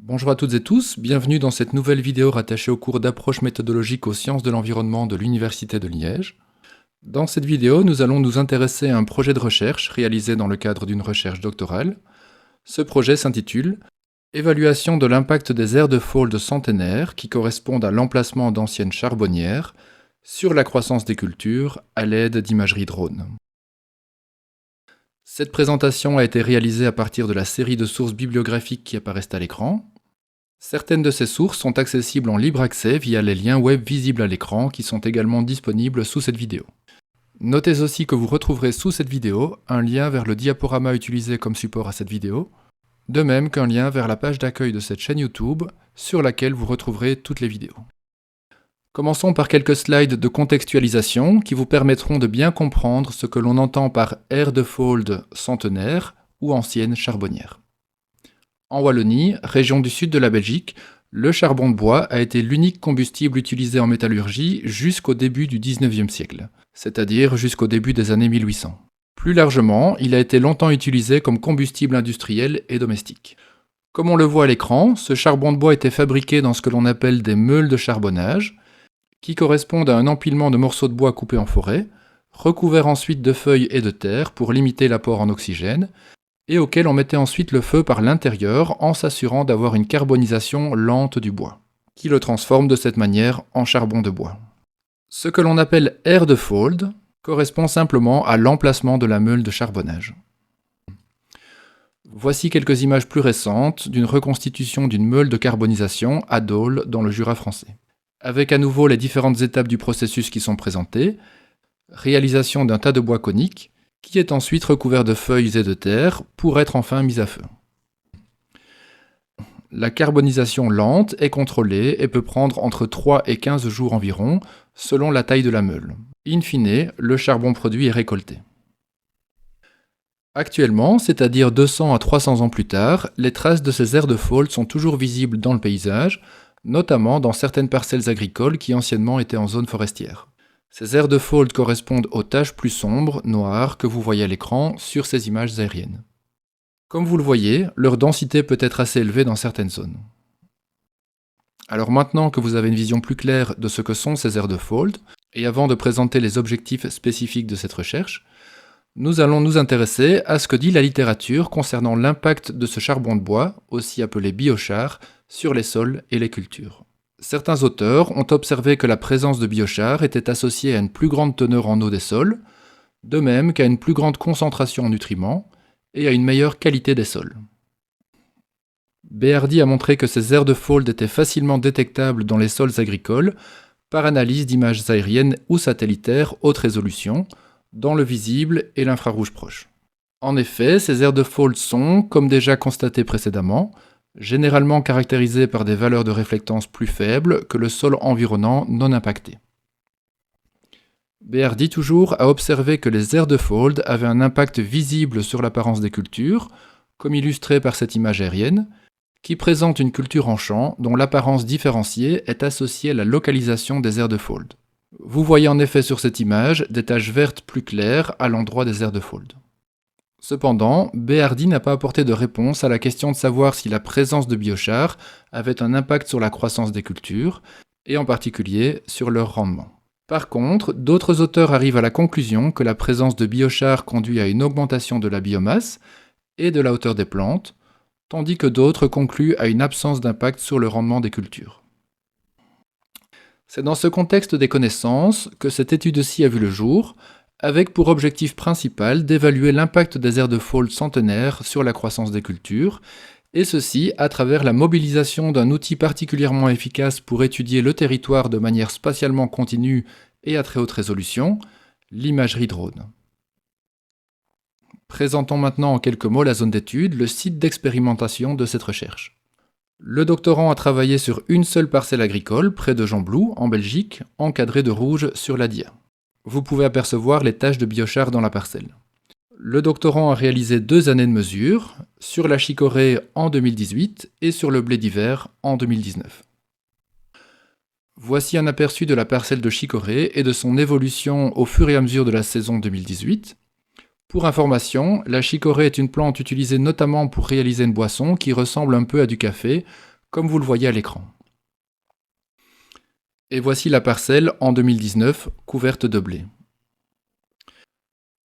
Bonjour à toutes et tous, bienvenue dans cette nouvelle vidéo rattachée au cours d'approche méthodologique aux sciences de l'environnement de l'Université de Liège. Dans cette vidéo, nous allons nous intéresser à un projet de recherche réalisé dans le cadre d'une recherche doctorale. Ce projet s'intitule « Évaluation de l'impact des aires de fauldes centenaires qui correspondent à l'emplacement d'anciennes charbonnières sur la croissance des cultures à l'aide d'imagerie drone ». Cette présentation a été réalisée à partir de la série de sources bibliographiques qui apparaissent à l'écran. Certaines de ces sources sont accessibles en libre accès via les liens web visibles à l'écran qui sont également disponibles sous cette vidéo. Notez aussi que vous retrouverez sous cette vidéo un lien vers le diaporama utilisé comme support à cette vidéo, de même qu'un lien vers la page d'accueil de cette chaîne YouTube sur laquelle vous retrouverez toutes les vidéos. Commençons par quelques slides de contextualisation qui vous permettront de bien comprendre ce que l'on entend par aire de fauldes centenaires ou anciennes charbonnières. En Wallonie, région du sud de la Belgique, le charbon de bois a été l'unique combustible utilisé en métallurgie jusqu'au début du XIXe siècle, c'est-à-dire jusqu'au début des années 1800. Plus largement, il a été longtemps utilisé comme combustible industriel et domestique. Comme on le voit à l'écran, ce charbon de bois était fabriqué dans ce que l'on appelle des meules de charbonnage, qui correspondent à un empilement de morceaux de bois coupés en forêt, recouverts ensuite de feuilles et de terre pour limiter l'apport en oxygène, et auquel on mettait ensuite le feu par l'intérieur en s'assurant d'avoir une carbonisation lente du bois, qui le transforme de cette manière en charbon de bois. Ce que l'on appelle aire de fauldes correspond simplement à l'emplacement de la meule de charbonnage. Voici quelques images plus récentes d'une reconstitution d'une meule de carbonisation à Dole dans le Jura français. Avec à nouveau les différentes étapes du processus qui sont présentées, réalisation d'un tas de bois conique, qui est ensuite recouvert de feuilles et de terre pour être enfin mis à feu. La carbonisation lente est contrôlée et peut prendre entre 3 et 15 jours environ, selon la taille de la meule. In fine, le charbon produit est récolté. Actuellement, c'est-à-dire 200 à 300 ans plus tard, les traces de ces aires de fauldes sont toujours visibles dans le paysage, notamment dans certaines parcelles agricoles qui anciennement étaient en zone forestière. Ces aires de fauldes correspondent aux taches plus sombres, noires, que vous voyez à l'écran sur ces images aériennes. Comme vous le voyez, leur densité peut être assez élevée dans certaines zones. Alors maintenant que vous avez une vision plus claire de ce que sont ces aires de fauldes, et avant de présenter les objectifs spécifiques de cette recherche, nous allons nous intéresser à ce que dit la littérature concernant l'impact de ce charbon de bois, aussi appelé biochar, sur les sols et les cultures. Certains auteurs ont observé que la présence de biochar était associée à une plus grande teneur en eau des sols, de même qu'à une plus grande concentration en nutriments et à une meilleure qualité des sols. Béardy a montré que ces aires de fauldes étaient facilement détectables dans les sols agricoles par analyse d'images aériennes ou satellitaires haute résolution, dans le visible et l'infrarouge proche. En effet, ces aires de fauldes sont, comme déjà constaté précédemment, généralement caractérisées par des valeurs de réflectance plus faibles que le sol environnant non impacté. Béardy toujours a observé que les aires de fauldes avaient un impact visible sur l'apparence des cultures, comme illustré par cette image aérienne, qui présente une culture en champ dont l'apparence différenciée est associée à la localisation des aires de fauldes. Vous voyez en effet sur cette image des taches vertes plus claires à l'endroit des aires de fauldes. Cependant, Béardy n'a pas apporté de réponse à la question de savoir si la présence de biochar avait un impact sur la croissance des cultures, et en particulier sur leur rendement. Par contre, d'autres auteurs arrivent à la conclusion que la présence de biochar conduit à une augmentation de la biomasse et de la hauteur des plantes, tandis que d'autres concluent à une absence d'impact sur le rendement des cultures. C'est dans ce contexte des connaissances que cette étude-ci a vu le jour, avec pour objectif principal d'évaluer l'impact des aires de fauldes centenaires sur la croissance des cultures, et ceci à travers la mobilisation d'un outil particulièrement efficace pour étudier le territoire de manière spatialement continue et à très haute résolution, l'imagerie drone. Présentons maintenant en quelques mots la zone d'étude, le site d'expérimentation de cette recherche. Le doctorant a travaillé sur une seule parcelle agricole, près de Gembloux, en Belgique, encadrée de rouge sur la dia. Vous pouvez apercevoir les taches de biochar dans la parcelle. Le doctorant a réalisé 2 années de mesure, sur la chicorée en 2018 et sur le blé d'hiver en 2019. Voici un aperçu de la parcelle de chicorée et de son évolution au fur et à mesure de la saison 2018. Pour information, la chicorée est une plante utilisée notamment pour réaliser une boisson qui ressemble un peu à du café, comme vous le voyez à l'écran. Et voici la parcelle en 2019, couverte de blé.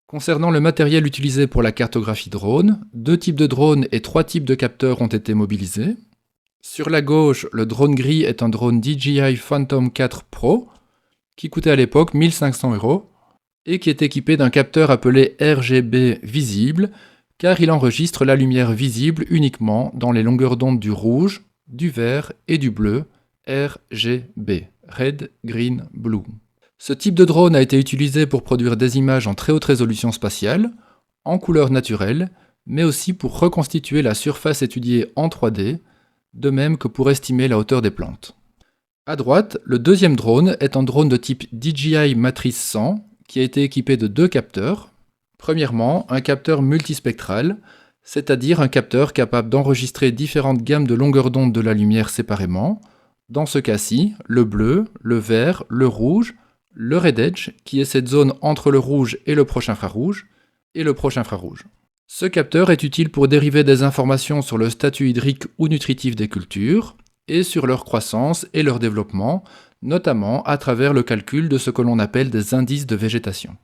Concernant le matériel utilisé pour la cartographie drone, 2 types de drones et 3 types de capteurs ont été mobilisés. Sur la gauche, le drone gris est un drone DJI Phantom 4 Pro, qui coûtait à l'époque 1 500 € et qui est équipé d'un capteur appelé RGB visible, car il enregistre la lumière visible uniquement dans les longueurs d'onde du rouge, du vert et du bleu, RGB, Red, Green, Blue. Ce type de drone a été utilisé pour produire des images en très haute résolution spatiale, en couleur naturelle, mais aussi pour reconstituer la surface étudiée en 3D, de même que pour estimer la hauteur des plantes. À droite, le deuxième drone est un drone de type DJI Matrice 100, qui a été équipé de 2 capteurs. Premièrement, un capteur multispectral, c'est-à-dire un capteur capable d'enregistrer différentes gammes de longueur d'onde de la lumière séparément. Dans ce cas-ci, le bleu, le vert, le rouge, le red edge, qui est cette zone entre le rouge et le proche infrarouge, et le proche infrarouge. Ce capteur est utile pour dériver des informations sur le statut hydrique ou nutritif des cultures, et sur leur croissance et leur développement, notamment à travers le calcul de ce que l'on appelle des indices de végétation.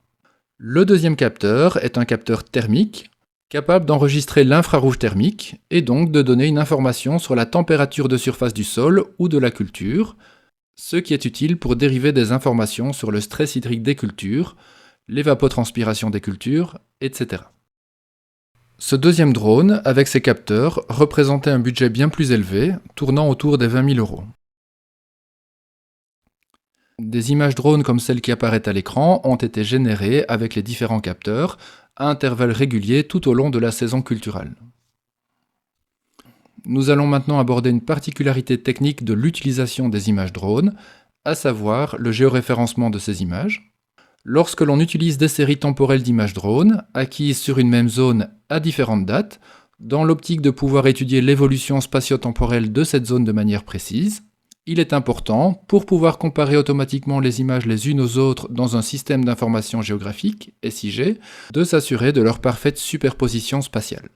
Le deuxième capteur est un capteur thermique, capable d'enregistrer l'infrarouge thermique, et donc de donner une information sur la température de surface du sol ou de la culture, ce qui est utile pour dériver des informations sur le stress hydrique des cultures, l'évapotranspiration des cultures, etc. Ce deuxième drone, avec ses capteurs, représentait un budget bien plus élevé, tournant autour des 20 000 €. Des images drones comme celle qui apparaît à l'écran ont été générées avec les différents capteurs, à intervalles réguliers tout au long de la saison culturale. Nous allons maintenant aborder une particularité technique de l'utilisation des images drones, à savoir le géoréférencement de ces images. Lorsque l'on utilise des séries temporelles d'images drones, acquises sur une même zone à différentes dates, dans l'optique de pouvoir étudier l'évolution spatio-temporelle de cette zone de manière précise, il est important, pour pouvoir comparer automatiquement les images les unes aux autres dans un système d'information géographique, SIG, de s'assurer de leur parfaite superposition spatiale.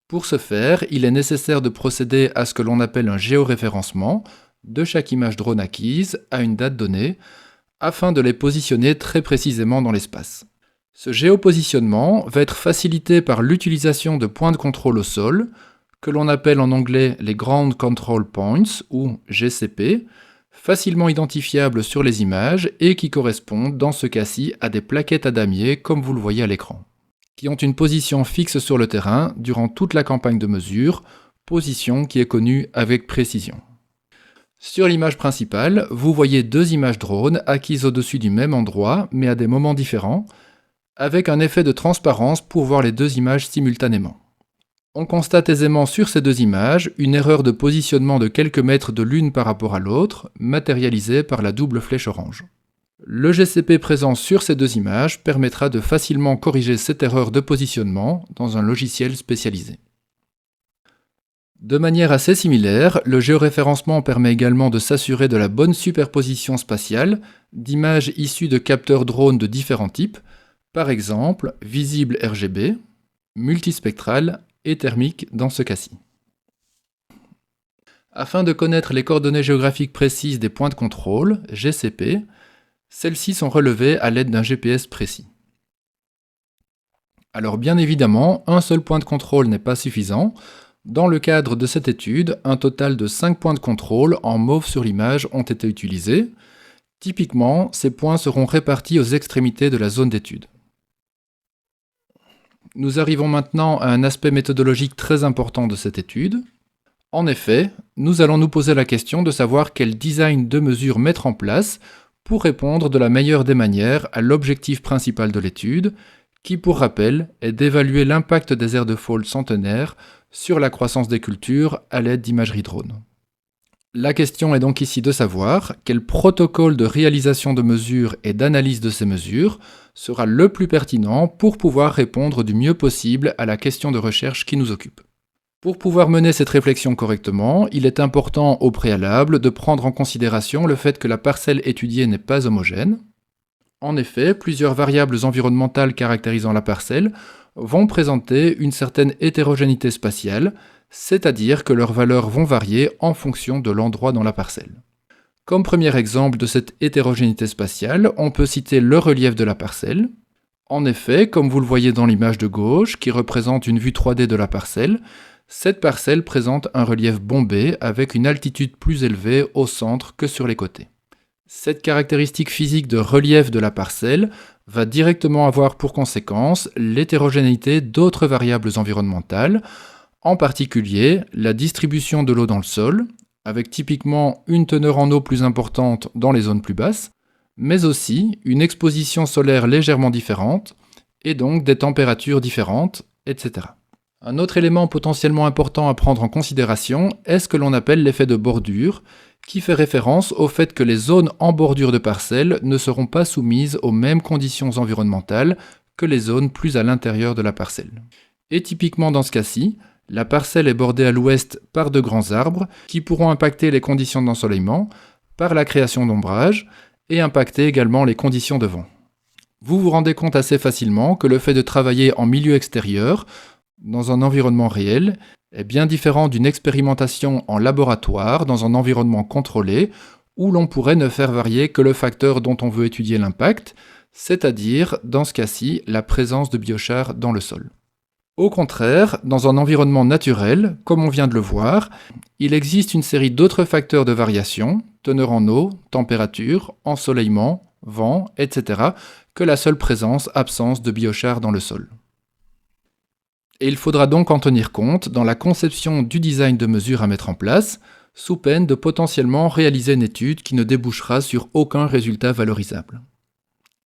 Pour ce faire, il est nécessaire de procéder à ce que l'on appelle un géoréférencement de chaque image drone acquise à une date donnée, afin de les positionner très précisément dans l'espace. Ce géopositionnement va être facilité par l'utilisation de points de contrôle au sol, que l'on appelle en anglais les Ground Control Points, ou GCP, facilement identifiables sur les images et qui correspondent dans ce cas-ci à des plaquettes à damier comme vous le voyez à l'écran, qui ont une position fixe sur le terrain durant toute la campagne de mesure, position qui est connue avec précision. Sur l'image principale, vous voyez 2 images drones acquises au-dessus du même endroit, mais à des moments différents, avec un effet de transparence pour voir les 2 images simultanément. On constate aisément sur ces 2 images une erreur de positionnement de quelques mètres de l'une par rapport à l'autre, matérialisée par la double flèche orange. Le GCP présent sur ces 2 images permettra de facilement corriger cette erreur de positionnement dans un logiciel spécialisé. De manière assez similaire, le géoréférencement permet également de s'assurer de la bonne superposition spatiale d'images issues de capteurs drones de différents types, par exemple visible RGB, multispectral et thermique dans ce cas-ci. Afin de connaître les coordonnées géographiques précises des points de contrôle, GCP, celles-ci sont relevées à l'aide d'un GPS précis. Alors bien évidemment, un seul point de contrôle n'est pas suffisant. Dans le cadre de cette étude, un total de 5 points de contrôle en mauve sur l'image ont été utilisés. Typiquement, ces points seront répartis aux extrémités de la zone d'étude. Nous arrivons maintenant à un aspect méthodologique très important de cette étude. En effet, nous allons nous poser la question de savoir quel design de mesure mettre en place pour répondre de la meilleure des manières à l'objectif principal de l'étude, qui, pour rappel, est d'évaluer l'impact des aires de fall centenaires sur la croissance des cultures à l'aide d'imagerie drone. La question est donc ici de savoir quel protocole de réalisation de mesures et d'analyse de ces mesures sera le plus pertinent pour pouvoir répondre du mieux possible à la question de recherche qui nous occupe. Pour pouvoir mener cette réflexion correctement, il est important au préalable de prendre en considération le fait que la parcelle étudiée n'est pas homogène. En effet, plusieurs variables environnementales caractérisant la parcelle vont présenter une certaine hétérogénéité spatiale, c'est-à-dire que leurs valeurs vont varier en fonction de l'endroit dans la parcelle. Comme premier exemple de cette hétérogénéité spatiale, on peut citer le relief de la parcelle. En effet, comme vous le voyez dans l'image de gauche, qui représente une vue 3D de la parcelle, cette parcelle présente un relief bombé avec une altitude plus élevée au centre que sur les côtés. Cette caractéristique physique de relief de la parcelle va directement avoir pour conséquence l'hétérogénéité d'autres variables environnementales, en particulier la distribution de l'eau dans le sol, avec typiquement une teneur en eau plus importante dans les zones plus basses, mais aussi une exposition solaire légèrement différente, et donc des températures différentes, etc. Un autre élément potentiellement important à prendre en considération est ce que l'on appelle l'effet de bordure, qui fait référence au fait que les zones en bordure de parcelles ne seront pas soumises aux mêmes conditions environnementales que les zones plus à l'intérieur de la parcelle. Et typiquement dans ce cas-ci, la parcelle est bordée à l'ouest par de grands arbres qui pourront impacter les conditions d'ensoleillement par la création d'ombrage et impacter également les conditions de vent. Vous vous rendez compte assez facilement que le fait de travailler en milieu extérieur, dans un environnement réel, est bien différent d'une expérimentation en laboratoire dans un environnement contrôlé où l'on pourrait ne faire varier que le facteur dont on veut étudier l'impact, c'est-à-dire, dans ce cas-ci, la présence de biochars dans le sol. Au contraire, dans un environnement naturel, comme on vient de le voir, il existe une série d'autres facteurs de variation, teneur en eau, température, ensoleillement, vent, etc., que la seule présence-absence de biochars dans le sol. Et il faudra donc en tenir compte dans la conception du design de mesure à mettre en place, sous peine de potentiellement réaliser une étude qui ne débouchera sur aucun résultat valorisable.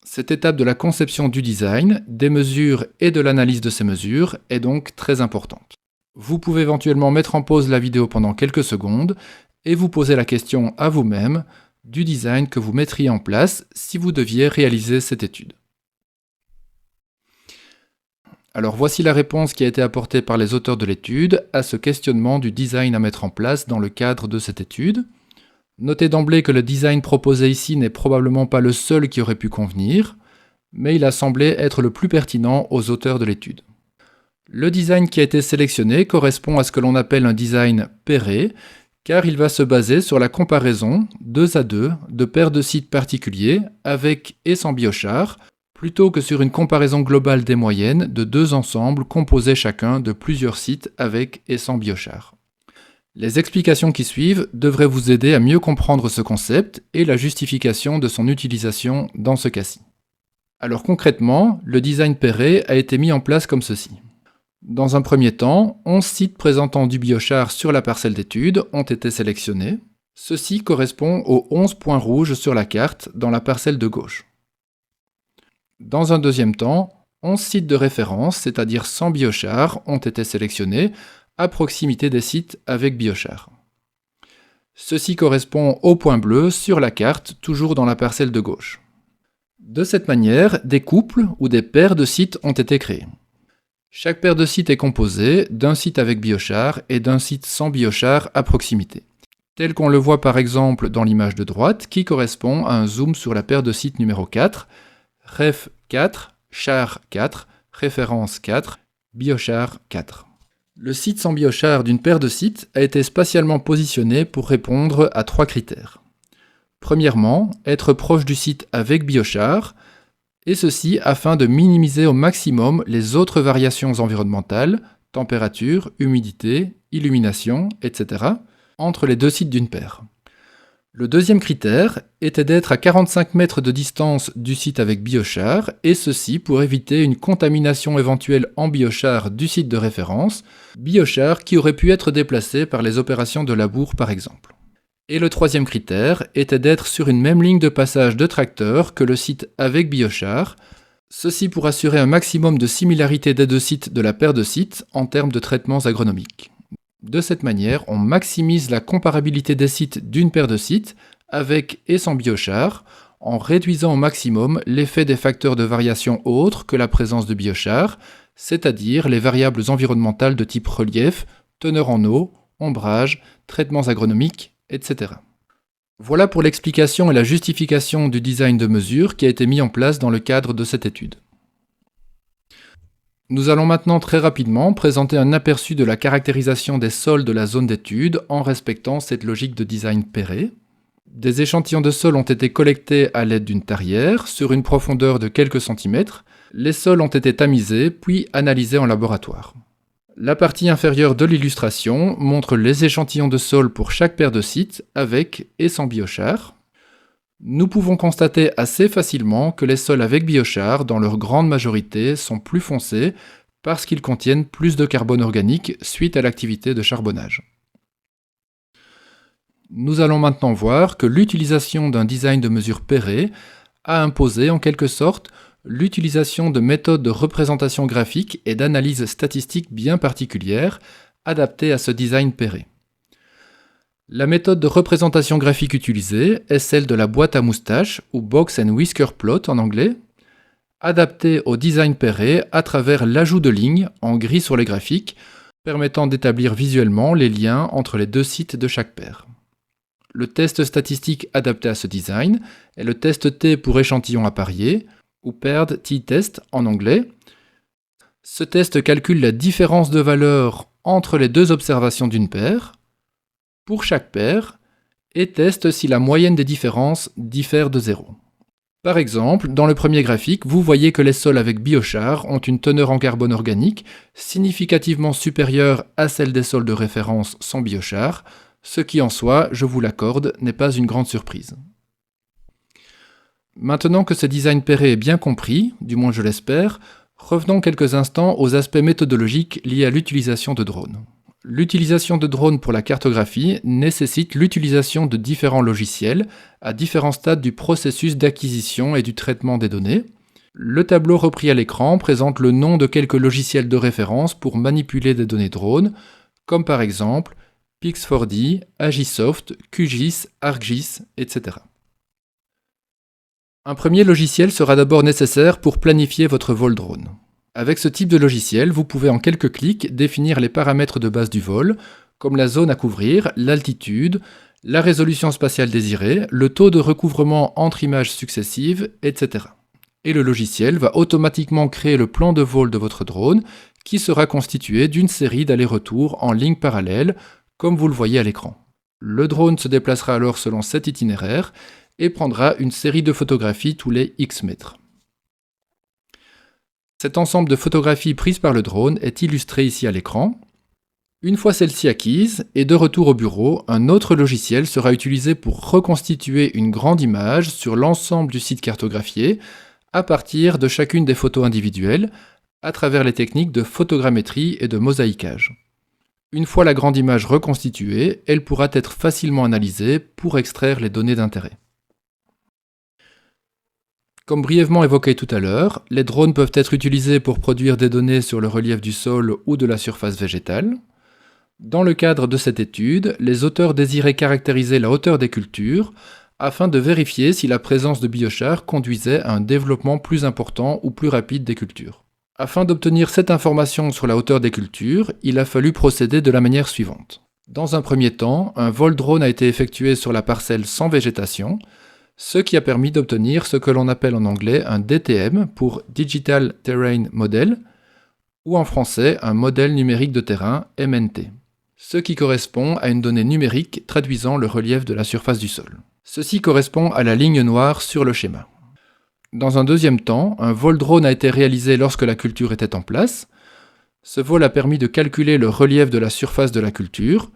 Cette étape de la conception du design, des mesures et de l'analyse de ces mesures est donc très importante. Vous pouvez éventuellement mettre en pause la vidéo pendant quelques secondes et vous poser la question à vous-même du design que vous mettriez en place si vous deviez réaliser cette étude. Alors voici la réponse qui a été apportée par les auteurs de l'étude à ce questionnement du design à mettre en place dans le cadre de cette étude. Notez d'emblée que le design proposé ici n'est probablement pas le seul qui aurait pu convenir, mais il a semblé être le plus pertinent aux auteurs de l'étude. Le design qui a été sélectionné correspond à ce que l'on appelle un design pairé, car il va se baser sur la comparaison 2 à 2 de paires de sites particuliers avec et sans biochars, plutôt que sur une comparaison globale des moyennes de 2 ensembles composés chacun de plusieurs sites avec et sans biochars. Les explications qui suivent devraient vous aider à mieux comprendre ce concept et la justification de son utilisation dans ce cas-ci. Alors concrètement, le design pairé a été mis en place comme ceci. Dans un premier temps, 11 sites présentant du biochar sur la parcelle d'étude ont été sélectionnés. Ceci correspond aux 11 points rouges sur la carte dans la parcelle de gauche. Dans un deuxième temps, 11 sites de référence, c'est-à-dire sans biochar, ont été sélectionnés à proximité des sites avec biochar. Ceci correspond au point bleu sur la carte, toujours dans la parcelle de gauche. De cette manière, des couples ou des paires de sites ont été créés. Chaque paire de sites est composée d'un site avec biochar et d'un site sans biochar à proximité, tel qu'on le voit par exemple dans l'image de droite qui correspond à un zoom sur la paire de sites numéro 4, ref 4, char 4, référence 4, biochar 4. Le site sans biochar d'une paire de sites a été spatialement positionné pour répondre à 3 critères. Premièrement, être proche du site avec biochar, et ceci afin de minimiser au maximum les autres variations environnementales, température, humidité, illumination, etc., entre les deux sites d'une paire. Le deuxième critère était d'être à 45 mètres de distance du site avec biochar, et ceci pour éviter une contamination éventuelle en biochar du site de référence, biochar qui aurait pu être déplacé par les opérations de labour par exemple. Et le troisième critère était d'être sur une même ligne de passage de tracteur que le site avec biochar, ceci pour assurer un maximum de similarité des deux sites de la paire de sites en termes de traitements agronomiques. De cette manière, on maximise la comparabilité des sites d'une paire de sites avec et sans biochar, en réduisant au maximum l'effet des facteurs de variation autres que la présence de biochar, c'est-à-dire les variables environnementales de type relief, teneur en eau, ombrage, traitements agronomiques, etc. Voilà pour l'explication et la justification du design de mesure qui a été mis en place dans le cadre de cette étude. Nous allons maintenant très rapidement présenter un aperçu de la caractérisation des sols de la zone d'étude en respectant cette logique de design pairé. Des échantillons de sol ont été collectés à l'aide d'une tarière sur une profondeur de quelques centimètres. Les sols ont été tamisés puis analysés en laboratoire. La partie inférieure de l'illustration montre les échantillons de sol pour chaque paire de sites avec et sans biochar. Nous pouvons constater assez facilement que les sols avec biochar, dans leur grande majorité, sont plus foncés parce qu'ils contiennent plus de carbone organique suite à l'activité de charbonnage. Nous allons maintenant voir que l'utilisation d'un design de mesure pairé a imposé en quelque sorte l'utilisation de méthodes de représentation graphique et d'analyse statistique bien particulières adaptées à ce design pairé. La méthode de représentation graphique utilisée est celle de la boîte à moustaches ou Box and Whisker Plot en anglais, adaptée au design pairé à travers l'ajout de lignes en gris sur les graphiques, permettant d'établir visuellement les liens entre les deux sites de chaque paire. Le test statistique adapté à ce design est le test T pour échantillon à parier, ou paired t-test en anglais. Ce test calcule la différence de valeur entre les deux observations d'une paire, pour chaque paire, et teste si la moyenne des différences diffère de 0. Par exemple, dans le premier graphique, vous voyez que les sols avec biochar ont une teneur en carbone organique significativement supérieure à celle des sols de référence sans biochar, ce qui en soi, je vous l'accorde, n'est pas une grande surprise. Maintenant que ce design pairé est bien compris, du moins je l'espère, revenons quelques instants aux aspects méthodologiques liés à l'utilisation de drones. L'utilisation de drones pour la cartographie nécessite l'utilisation de différents logiciels à différents stades du processus d'acquisition et du traitement des données. Le tableau repris à l'écran présente le nom de quelques logiciels de référence pour manipuler des données drones, comme par exemple Pix4D, Agisoft, QGIS, ArcGIS, etc. Un premier logiciel sera d'abord nécessaire pour planifier votre vol drone. Avec ce type de logiciel, vous pouvez en quelques clics définir les paramètres de base du vol, comme la zone à couvrir, l'altitude, la résolution spatiale désirée, le taux de recouvrement entre images successives, etc. Et le logiciel va automatiquement créer le plan de vol de votre drone, qui sera constitué d'une série d'allers-retours en ligne parallèle, comme vous le voyez à l'écran. Le drone se déplacera alors selon cet itinéraire et prendra une série de photographies tous les X mètres. Cet ensemble de photographies prises par le drone est illustré ici à l'écran. Une fois celle-ci acquise et de retour au bureau, un autre logiciel sera utilisé pour reconstituer une grande image sur l'ensemble du site cartographié à partir de chacune des photos individuelles à travers les techniques de photogrammétrie et de mosaïquage. Une fois la grande image reconstituée, elle pourra être facilement analysée pour extraire les données d'intérêt. Comme brièvement évoqué tout à l'heure, les drones peuvent être utilisés pour produire des données sur le relief du sol ou de la surface végétale. Dans le cadre de cette étude, les auteurs désiraient caractériser la hauteur des cultures afin de vérifier si la présence de biochar conduisait à un développement plus important ou plus rapide des cultures. Afin d'obtenir cette information sur la hauteur des cultures, il a fallu procéder de la manière suivante. Dans un premier temps, un vol drone a été effectué sur la parcelle sans végétation, ce qui a permis d'obtenir ce que l'on appelle en anglais un DTM pour Digital Terrain Model, ou en français un modèle numérique de terrain MNT, ce qui correspond à une donnée numérique traduisant le relief de la surface du sol. Ceci correspond à la ligne noire sur le schéma. Dans un deuxième temps, un vol drone a été réalisé lorsque la culture était en place. Ce vol a permis de calculer le relief de la surface de la culture,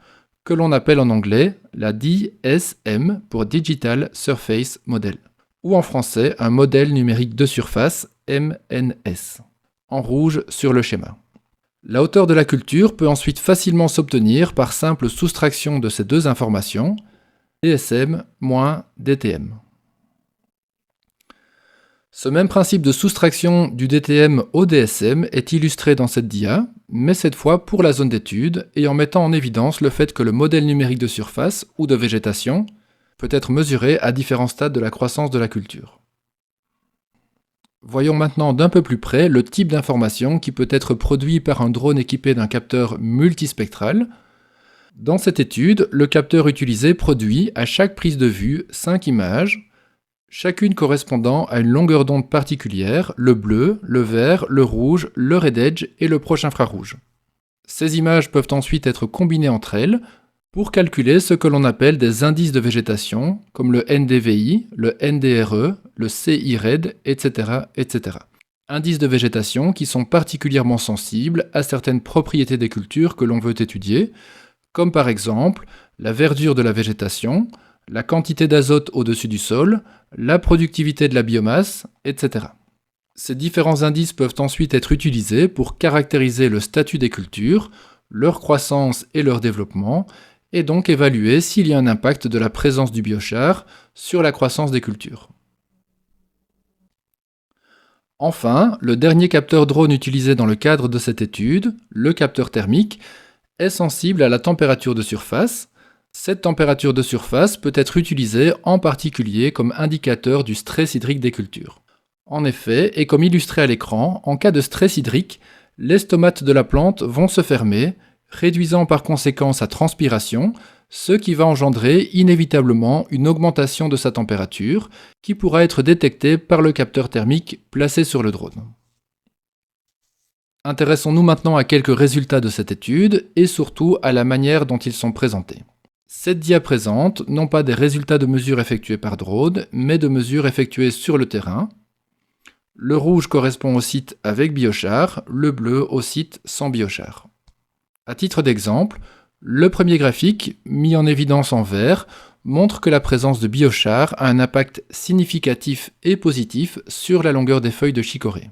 que l'on appelle en anglais la DSM pour Digital Surface Model, ou en français un modèle numérique de surface MNS, en rouge sur le schéma. La hauteur de la culture peut ensuite facilement s'obtenir par simple soustraction de ces deux informations, DSM moins DTM. Ce même principe de soustraction du DTM au DSM est illustré dans cette dia, mais cette fois pour la zone d'étude et en mettant en évidence le fait que le modèle numérique de surface ou de végétation peut être mesuré à différents stades de la croissance de la culture. Voyons maintenant d'un peu plus près le type d'information qui peut être produit par un drone équipé d'un capteur multispectral. Dans cette étude, le capteur utilisé produit à chaque prise de vue 5 images. chacune correspondant à une longueur d'onde particulière, le bleu, le vert, le rouge, le red edge et le proche infrarouge. Ces images peuvent ensuite être combinées entre elles pour calculer ce que l'on appelle des indices de végétation, comme le NDVI, le NDRE, le CIRED, etc., etc. Indices de végétation qui sont particulièrement sensibles à certaines propriétés des cultures que l'on veut étudier, comme par exemple la verdure de la végétation, la quantité d'azote au-dessus du sol, la productivité de la biomasse, etc. Ces différents indices peuvent ensuite être utilisés pour caractériser le statut des cultures, leur croissance et leur développement, et donc évaluer s'il y a un impact de la présence du biochar sur la croissance des cultures. Enfin, le dernier capteur drone utilisé dans le cadre de cette étude, le capteur thermique, est sensible à la température de surface. Cette température de surface peut être utilisée en particulier comme indicateur du stress hydrique des cultures. En effet, et comme illustré à l'écran, en cas de stress hydrique, les stomates de la plante vont se fermer, réduisant par conséquent sa transpiration, ce qui va engendrer inévitablement une augmentation de sa température, qui pourra être détectée par le capteur thermique placé sur le drone. Intéressons-nous maintenant à quelques résultats de cette étude, et surtout à la manière dont ils sont présentés. Cette dia présente non pas des résultats de mesures effectuées par drone, mais de mesures effectuées sur le terrain. Le rouge correspond au site avec biochar, le bleu au site sans biochar. À titre d'exemple, le premier graphique, mis en évidence en vert, montre que la présence de biochar a un impact significatif et positif sur la longueur des feuilles de chicorée.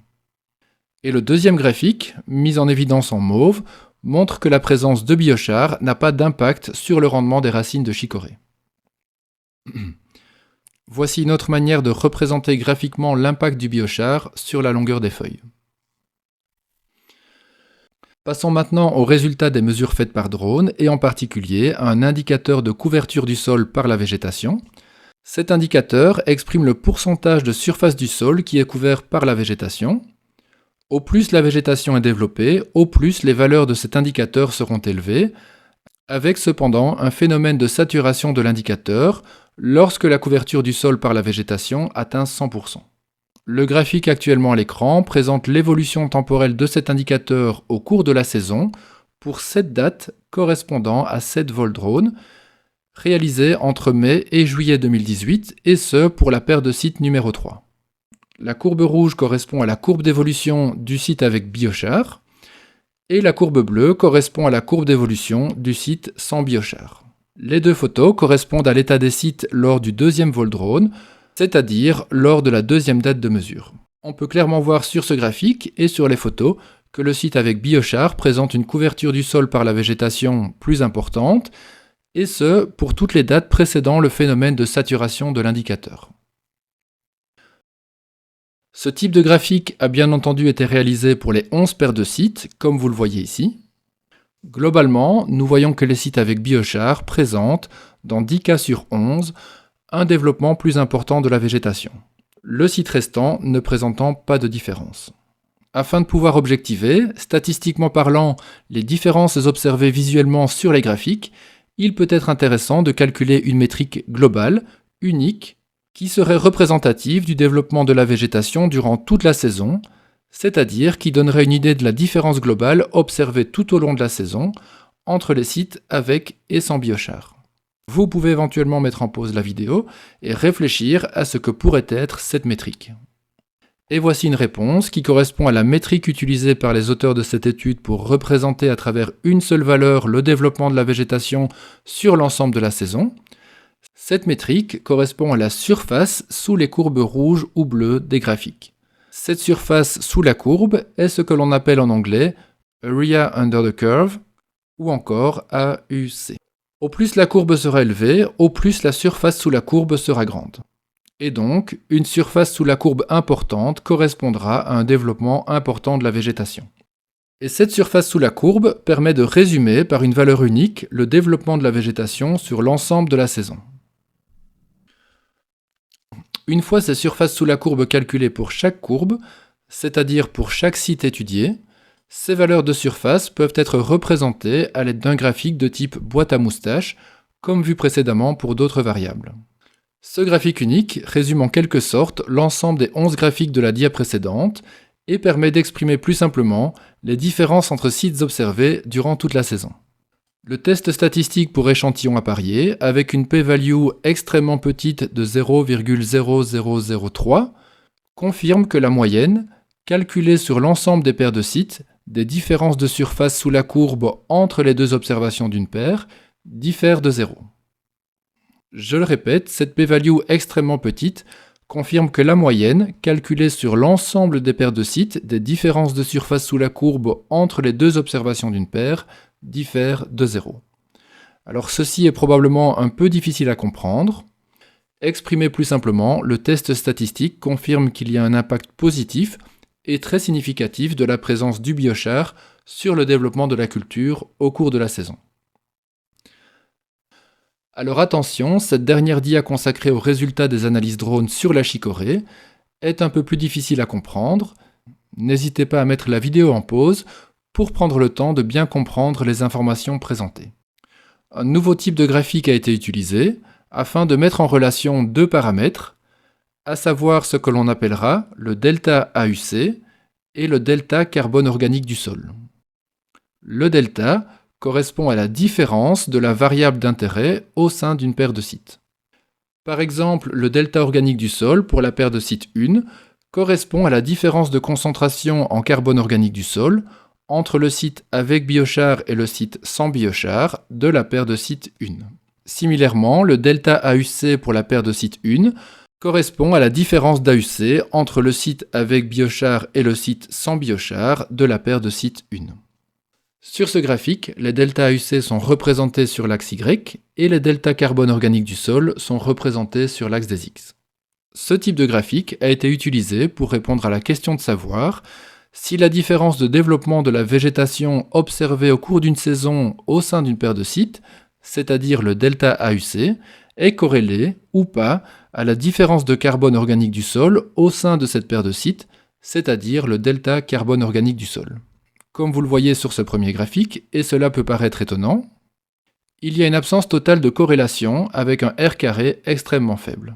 Et le deuxième graphique, mis en évidence en mauve, montre que la présence de biochar n'a pas d'impact sur le rendement des racines de chicorée. Voici une autre manière de représenter graphiquement l'impact du biochar sur la longueur des feuilles. Passons maintenant aux résultats des mesures faites par drone et en particulier à un indicateur de couverture du sol par la végétation. Cet indicateur exprime le pourcentage de surface du sol qui est couvert par la végétation. Au plus la végétation est développée, au plus les valeurs de cet indicateur seront élevées, avec cependant un phénomène de saturation de l'indicateur lorsque la couverture du sol par la végétation atteint 100%. Le graphique actuellement à l'écran présente l'évolution temporelle de cet indicateur au cours de la saison pour 7 dates correspondant à 7 vols drone réalisés entre mai et juillet 2018 et ce pour la paire de sites numéro 3. La courbe rouge correspond à la courbe d'évolution du site avec biochar et la courbe bleue correspond à la courbe d'évolution du site sans biochar. Les deux photos correspondent à l'état des sites lors du deuxième vol drone, c'est-à-dire lors de la deuxième date de mesure. On peut clairement voir sur ce graphique et sur les photos que le site avec biochar présente une couverture du sol par la végétation plus importante, et ce pour toutes les dates précédant le phénomène de saturation de l'indicateur. Ce type de graphique a bien entendu été réalisé pour les 11 paires de sites, comme vous le voyez ici. Globalement, nous voyons que les sites avec biochar présentent, dans 10 cas sur 11, un développement plus important de la végétation, le site restant ne présentant pas de différence. Afin de pouvoir objectiver, statistiquement parlant, les différences observées visuellement sur les graphiques, il peut être intéressant de calculer une métrique globale, unique, qui serait représentative du développement de la végétation durant toute la saison, c'est-à-dire qui donnerait une idée de la différence globale observée tout au long de la saison entre les sites avec et sans biochar. Vous pouvez éventuellement mettre en pause la vidéo et réfléchir à ce que pourrait être cette métrique. Et voici une réponse qui correspond à la métrique utilisée par les auteurs de cette étude pour représenter à travers une seule valeur le développement de la végétation sur l'ensemble de la saison. Cette métrique correspond à la surface sous les courbes rouges ou bleues des graphiques. Cette surface sous la courbe est ce que l'on appelle en anglais Area Under the Curve ou encore AUC. Au plus la courbe sera élevée, au plus la surface sous la courbe sera grande. Et donc, une surface sous la courbe importante correspondra à un développement important de la végétation. Et cette surface sous la courbe permet de résumer par une valeur unique le développement de la végétation sur l'ensemble de la saison. Une fois ces surfaces sous la courbe calculées pour chaque courbe, c'est-à-dire pour chaque site étudié, ces valeurs de surface peuvent être représentées à l'aide d'un graphique de type boîte à moustaches, comme vu précédemment pour d'autres variables. Ce graphique unique résume en quelque sorte l'ensemble des 11 graphiques de la dia précédente et permet d'exprimer plus simplement les différences entre sites observés durant toute la saison. Le test statistique pour échantillon à parier, avec une p-value extrêmement petite de 0,0003, confirme que la moyenne, calculée sur l'ensemble des paires de sites, des différences de surface sous la courbe entre les deux observations d'une paire, diffère de 0. Je le répète, cette p-value extrêmement petite confirme que la moyenne, calculée sur l'ensemble des paires de sites, des différences de surface sous la courbe entre les deux observations d'une paire, diffère de 0. Alors ceci est probablement un peu difficile à comprendre. Exprimé plus simplement, le test statistique confirme qu'il y a un impact positif et très significatif de la présence du biochar sur le développement de la culture au cours de la saison. Alors attention, cette dernière dia consacrée aux résultats des analyses drones sur la chicorée est un peu plus difficile à comprendre. N'hésitez pas à mettre la vidéo en pause pour prendre le temps de bien comprendre les informations présentées. Un nouveau type de graphique a été utilisé afin de mettre en relation deux paramètres, à savoir ce que l'on appellera le delta AUC et le delta carbone organique du sol. Le delta correspond à la différence de la variable d'intérêt au sein d'une paire de sites. Par exemple, le delta organique du sol pour la paire de sites 1 correspond à la différence de concentration en carbone organique du sol entre le site avec biochar et le site sans biochar de la paire de sites 1. Similairement, le delta AUC pour la paire de sites 1 correspond à la différence d'AUC entre le site avec biochar et le site sans biochar de la paire de sites 1. Sur ce graphique, les delta AUC sont représentés sur l'axe Y et les delta carbone organique du sol sont représentés sur l'axe des X. Ce type de graphique a été utilisé pour répondre à la question de savoir si la différence de développement de la végétation observée au cours d'une saison au sein d'une paire de sites, c'est-à-dire le delta AUC, est corrélée ou pas à la différence de carbone organique du sol au sein de cette paire de sites, c'est-à-dire le delta carbone organique du sol. Comme vous le voyez sur ce premier graphique, et cela peut paraître étonnant, il y a une absence totale de corrélation avec un R carré extrêmement faible.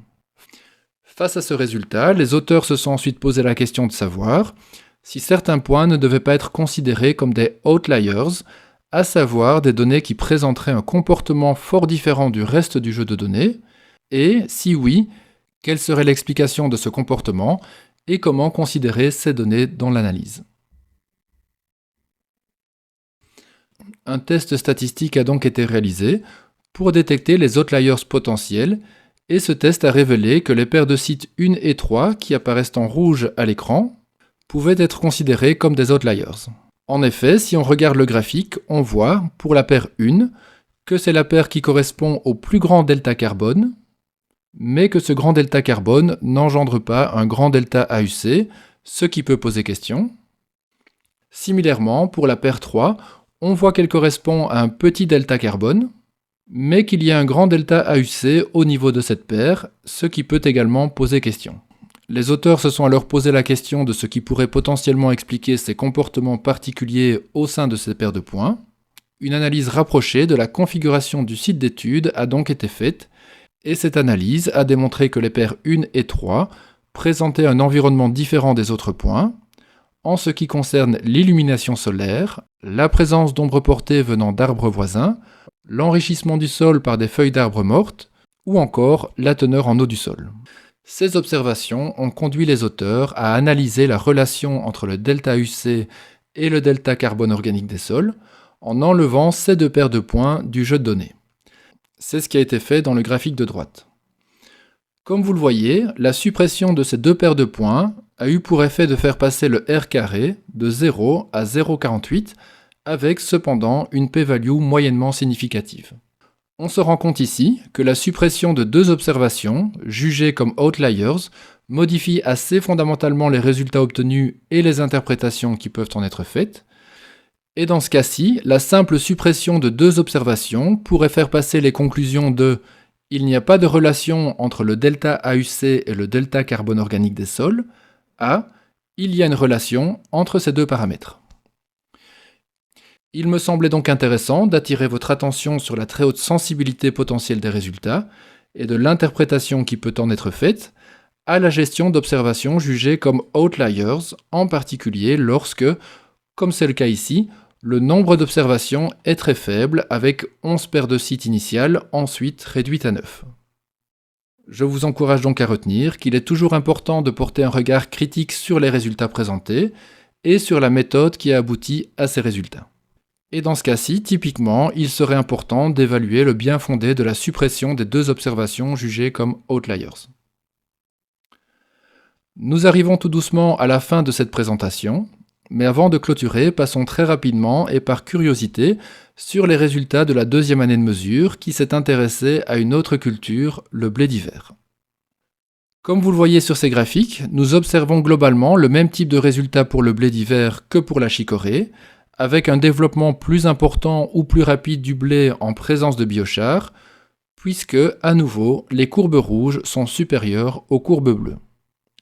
Face à ce résultat, les auteurs se sont ensuite posé la question de savoir si certains points ne devaient pas être considérés comme des outliers, à savoir des données qui présenteraient un comportement fort différent du reste du jeu de données, et si oui, quelle serait l'explication de ce comportement et comment considérer ces données dans l'analyse. Un test statistique a donc été réalisé pour détecter les outliers potentiels et ce test a révélé que les paires de sites 1 et 3 qui apparaissent en rouge à l'écran pouvaient être considérées comme des outliers. En effet, si on regarde le graphique, on voit, pour la paire 1, que c'est la paire qui correspond au plus grand delta carbone, mais que ce grand delta carbone n'engendre pas un grand delta AUC, ce qui peut poser question. Similairement, pour la paire 3, on voit qu'elle correspond à un petit delta carbone, mais qu'il y a un grand delta AUC au niveau de cette paire, ce qui peut également poser question. Les auteurs se sont alors posé la question de ce qui pourrait potentiellement expliquer ces comportements particuliers au sein de ces paires de points. Une analyse rapprochée de la configuration du site d'étude a donc été faite, et cette analyse a démontré que les paires 1 et 3 présentaient un environnement différent des autres points, en ce qui concerne l'illumination solaire, la présence d'ombres portées venant d'arbres voisins, l'enrichissement du sol par des feuilles d'arbres mortes, ou encore la teneur en eau du sol. Ces observations ont conduit les auteurs à analyser la relation entre le delta UC et le delta carbone organique des sols, en enlevant ces deux paires de points du jeu de données. C'est ce qui a été fait dans le graphique de droite. Comme vous le voyez, la suppression de ces deux paires de points a eu pour effet de faire passer le R carré de 0 à 0,48 avec cependant une p-value moyennement significative. On se rend compte ici que la suppression de deux observations, jugées comme outliers, modifie assez fondamentalement les résultats obtenus et les interprétations qui peuvent en être faites. Et dans ce cas-ci, la simple suppression de deux observations pourrait faire passer les conclusions de « il n'y a pas de relation entre le delta AUC et le delta carbone organique des sols » à « il y a une relation entre ces deux paramètres ». Il me semblait donc intéressant d'attirer votre attention sur la très haute sensibilité potentielle des résultats et de l'interprétation qui peut en être faite, à la gestion d'observations jugées comme outliers, en particulier lorsque, comme c'est le cas ici, le nombre d'observations est très faible avec 11 paires de sites initiales, ensuite réduites à 9. Je vous encourage donc à retenir qu'il est toujours important de porter un regard critique sur les résultats présentés et sur la méthode qui a abouti à ces résultats. Et dans ce cas-ci, typiquement, il serait important d'évaluer le bien fondé de la suppression des 2 observations jugées comme outliers. Nous arrivons tout doucement à la fin de cette présentation, mais avant de clôturer, passons très rapidement et par curiosité sur les résultats de la 2e année de mesure qui s'est intéressée à une autre culture, le blé d'hiver. Comme vous le voyez sur ces graphiques, nous observons globalement le même type de résultats pour le blé d'hiver que pour la chicorée, avec un développement plus important ou plus rapide du blé en présence de biochar, puisque, à nouveau, les courbes rouges sont supérieures aux courbes bleues.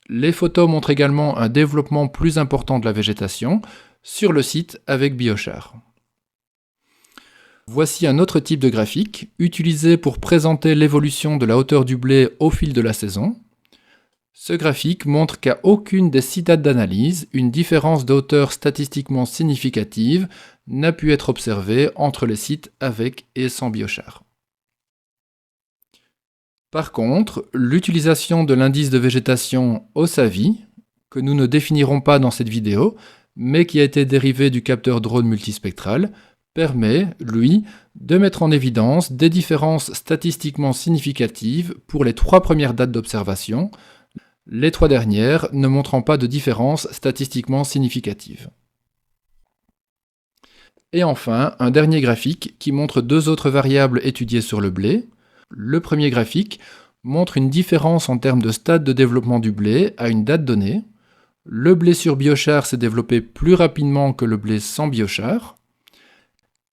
Les photos montrent également un développement plus important de la végétation sur le site avec biochar. Voici un autre type de graphique, utilisé pour présenter l'évolution de la hauteur du blé au fil de la saison. Ce graphique montre qu'à aucune des 6 dates d'analyse, une différence de hauteur statistiquement significative n'a pu être observée entre les sites avec et sans biochar. Par contre, l'utilisation de l'indice de végétation OSAVI, que nous ne définirons pas dans cette vidéo, mais qui a été dérivé du capteur drone multispectral, permet, lui, de mettre en évidence des différences statistiquement significatives pour les 3 premières dates d'observation, les 3 dernières ne montrant pas de différence statistiquement significative. Et enfin, un dernier graphique qui montre 2 autres variables étudiées sur le blé. Le premier graphique montre une différence en termes de stade de développement du blé à une date donnée. Le blé sur biochar s'est développé plus rapidement que le blé sans biochar.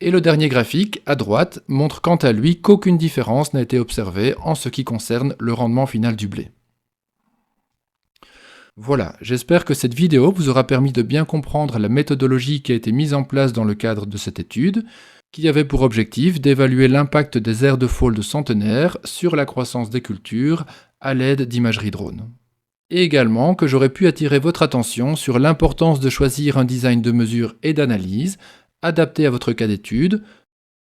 Et le dernier graphique, à droite, montre quant à lui qu'aucune différence n'a été observée en ce qui concerne le rendement final du blé. Voilà, j'espère que cette vidéo vous aura permis de bien comprendre la méthodologie qui a été mise en place dans le cadre de cette étude, qui avait pour objectif d'évaluer l'impact des aires de fall de centenaire sur la croissance des cultures à l'aide d'imagerie drone. Et également que j'aurais pu attirer votre attention sur l'importance de choisir un design de mesure et d'analyse adapté à votre cas d'étude,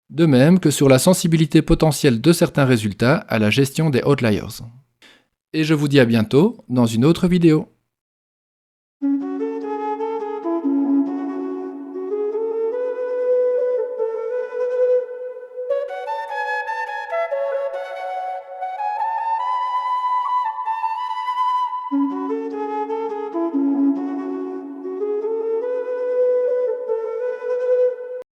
de même que sur la sensibilité potentielle de certains résultats à la gestion des outliers. Et je vous dis à bientôt dans une autre vidéo.